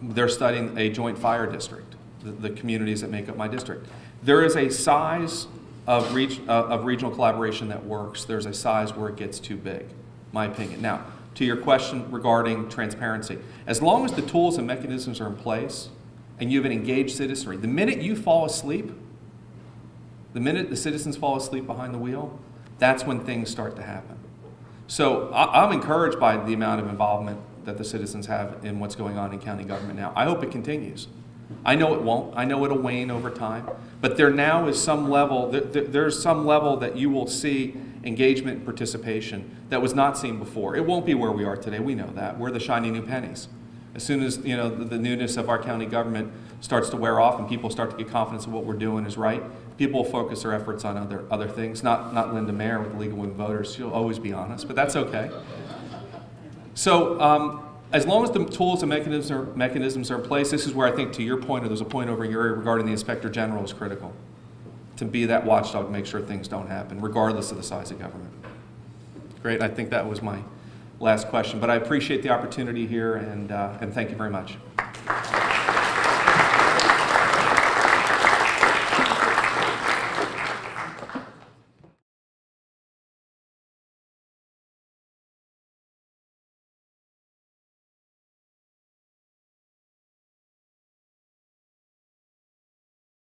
[SPEAKER 11] they're studying a joint fire district, the communities that make up my district. There is a size of regional collaboration that works. There's a size where it gets too big, my opinion. Now, to your question regarding transparency, as long as the tools and mechanisms are in place and you have an engaged citizenry, the minute you fall asleep, the minute the citizens fall asleep behind the wheel, that's when things start to happen. So I'm encouraged by the amount of involvement that the citizens have in what's going on in county government now. I hope it continues. I know it won't. I know it'll wane over time. But there now is some level, there's some level that you will see engagement and participation that was not seen before. It won't be where we are today. We know that. We're the shiny new pennies. As soon as the newness of our county government starts to wear off and people start to get confidence in what we're doing is right, people will focus their efforts on other things. Not Linda Mayer with the League of Women Voters. She'll always be honest, but that's okay. So as long as the tools and mechanisms are in place, this is where I think, to your point, or there's a point over in your area regarding the Inspector General, is critical. To be that watchdog to make sure things don't happen, regardless of the size of government. Great, I think that was my last question, but I appreciate the opportunity here, and thank you very much.